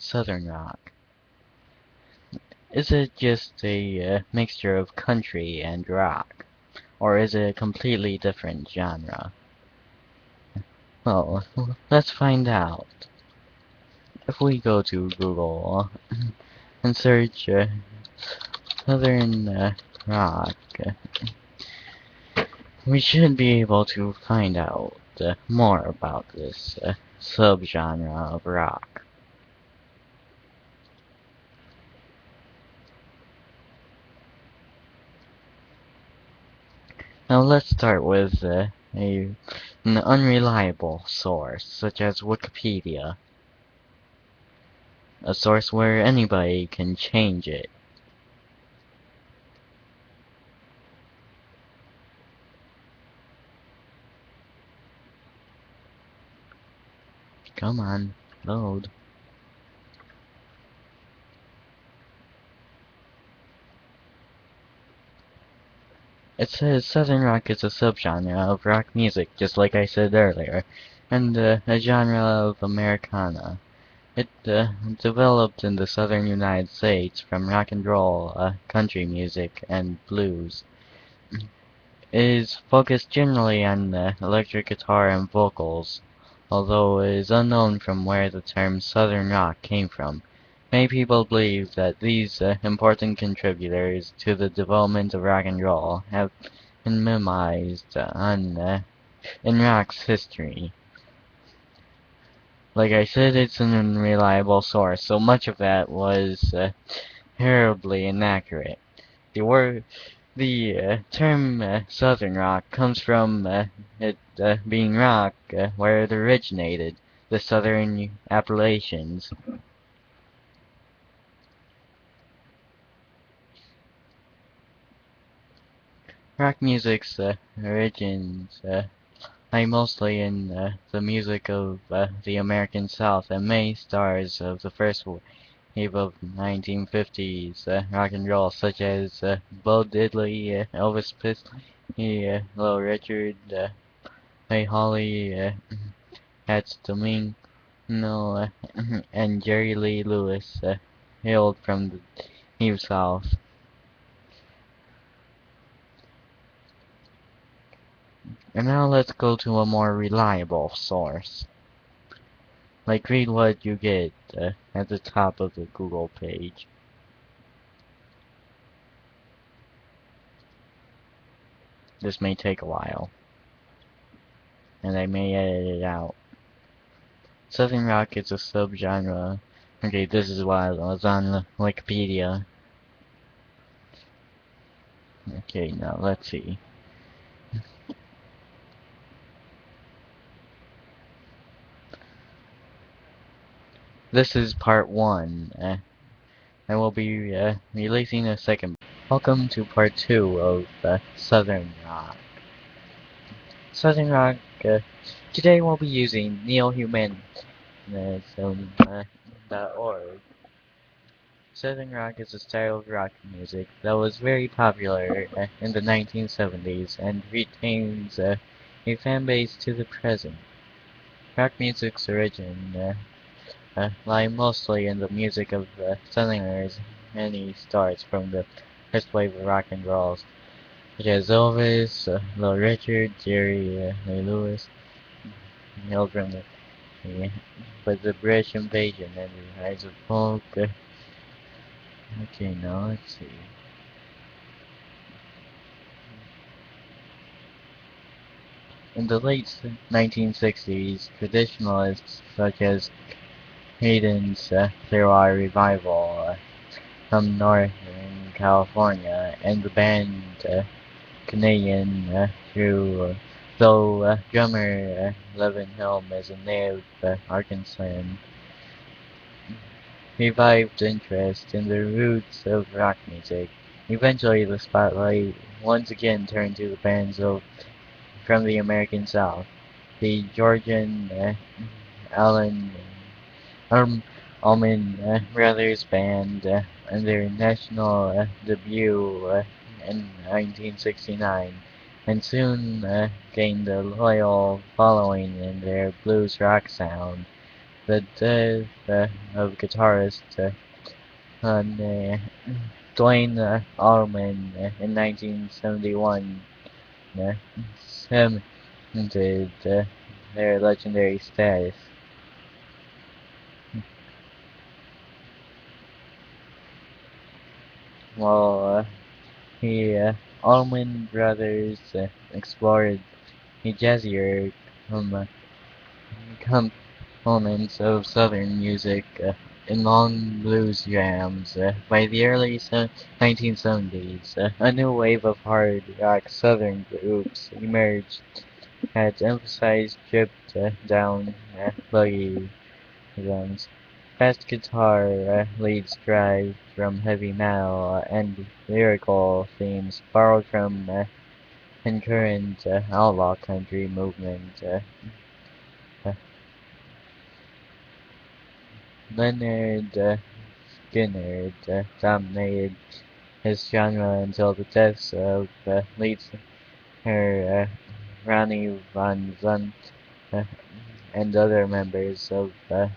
Southern rock? Is it just a mixture of country and rock? Or is it a completely different genre? Well, let's find out. If we go to Google and search Southern rock, we should be able to find out more about this subgenre of rock. Now let's start with an unreliable source, such as Wikipedia, a source where anybody can change it. Come on, load. It says Southern rock is a subgenre of rock music, just like I said earlier, and a genre of Americana. It developed in the southern United States from rock and roll, country music, and blues. It is focused generally on electric guitar and vocals, although it is unknown from where the term Southern rock came from. Many people believe that these important contributors to the development of rock and roll have been minimized in rock's history. Like I said, it's an unreliable source, so much of that was terribly inaccurate. The term Southern rock comes from it being rock where it originated, the Southern Appalachians. Rock music's origins lie mostly in the music of the American South, and many stars of the first wave of 1950s rock and roll, such as Bo Diddley, Elvis Presley, Little Richard, Hey Holly, Hats Domino, and Jerry Lee Lewis, hailed from the Deep South. And now let's go to a more reliable source. Like, read what you get at the top of the Google page. This may take a while, and I may edit it out. Southern rock is a subgenre. Okay, this is what was on Wikipedia. Okay, now let's see. This is part 1. I will be releasing a second. Welcome to part 2 of Southern rock. Southern rock, today we'll be using neohumanism.org. Southern rock is a style of rock music that was very popular in the 1970s and retains a fan base to the present. Rock music's origin lie mostly in the music of Southerners. Many starts from the first wave of rock and roll, such as Elvis, Little Richard, Jerry Lee Lewis, hailed from but the British invasion and the rise of folk. Okay, now let's see. In the late 1960s, traditionalists such as Hayden's Clearwater Revival from Northern California and the band Canadian though drummer Levin Helm is a native Arkansan, revived interest in the roots of rock music. Eventually, the spotlight once again turned to the bands from the American South. The Georgian Allen Allman Brothers Band and their national debut in 1969, and soon gained a loyal following in their blues rock sound. the death of guitarist Dwayne Allman in 1971 uh, cemented their legendary status. While the Allman Brothers explored the jazzier com- components of Southern music in long blues jams. By the early 1970s, a new wave of hard rock Southern groups emerged that emphasized stripped down boogie drums. Fast guitar leads derived from heavy metal and lyrical themes borrowed from concurrent outlaw country movement. Uh, Leonard Skinner dominated his genre until the deaths of lead singer Ronnie Van Zant and other members of the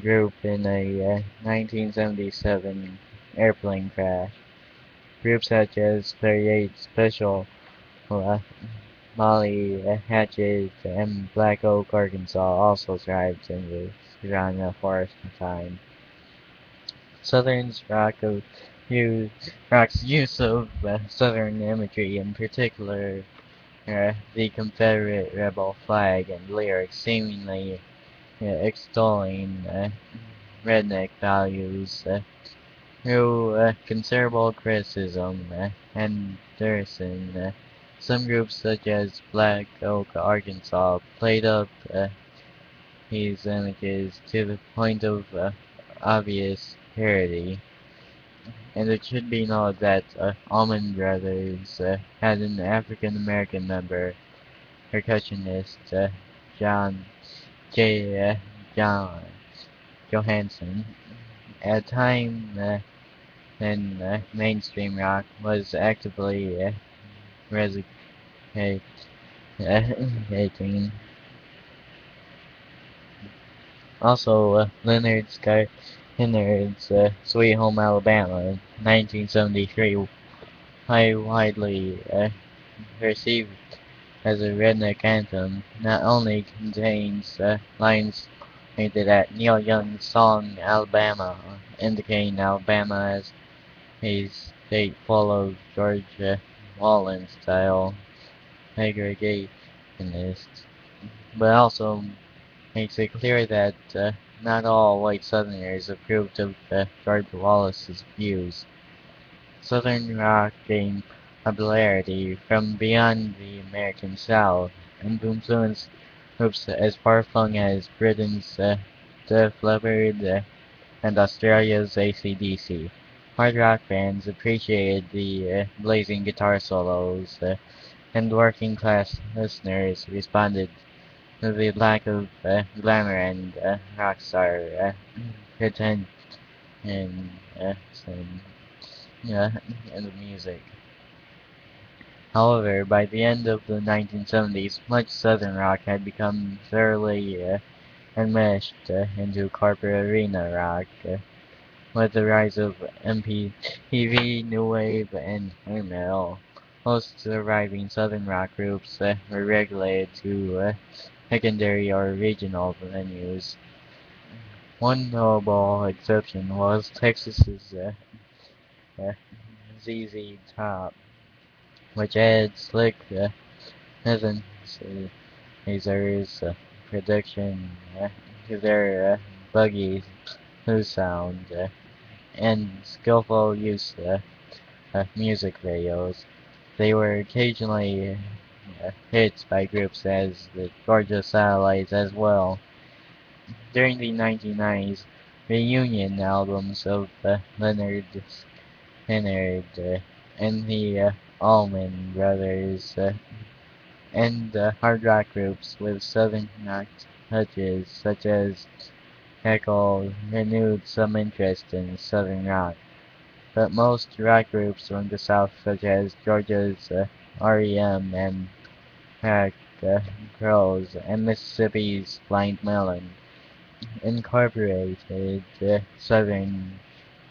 group in a 1977 airplane crash. Groups such as 38 Special, uh, Molly Hatchet, and Black Oak, Arkansas also thrived in this genre for a time. Southern's rock's use of Southern imagery, in particular the Confederate rebel flag and lyrics, seemingly extolling redneck values through considerable criticism and Durson. Some groups such as Black Oak, Arkansas, played up these images to the point of obvious parody. And it should be noted that Allman Brothers had an African American member, percussionist John J. John Johansson, at a time when mainstream rock was actively resonating. Also, Leonard Skyner's Sweet Home Alabama, 1973, widely perceived as a redneck anthem, not only contains lines pointed at Neil Young's song Alabama, indicating Alabama as a state full of George Wallen-style segregationists, but also makes it clear that not all white Southerners approved of George Wallace's views. Southern rock gained popularity from beyond the American South and influenced groups as far-flung as Britain's Def Leppard and Australia's AC/DC. Hard rock fans appreciated the blazing guitar solos, and working-class listeners responded to the lack of glamour and rock star pretension in some, in the music. However, by the end of the 1970s, much Southern rock had become thoroughly enmeshed into corporate arena rock. With the rise of MPTV, New Wave, and hair metal, most surviving Southern rock groups were relegated to secondary or regional venues. One notable exception was Texas's uh, ZZ Top, which added slick synthesizers production to their buggy blues sound and skillful use of music videos. They were occasionally hits by groups as the Georgia Satellites as well. During the 1990s, reunion albums of Leonard Skinner and the Allman Brothers and hard rock groups with southern rock touches such as Heckle renewed some interest in southern rock. But most rock groups from the South, such as Georgia's REM and Crack Crows and Mississippi's Blind Melon, incorporated southern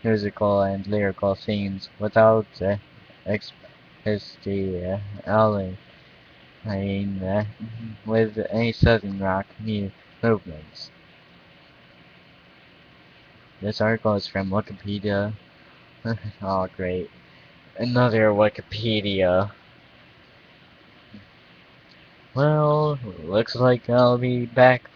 musical and lyrical scenes without explicitly aligning with any southern rock movements. This article is from Wikipedia. Oh, great. Another Wikipedia. Well, looks like I'll be back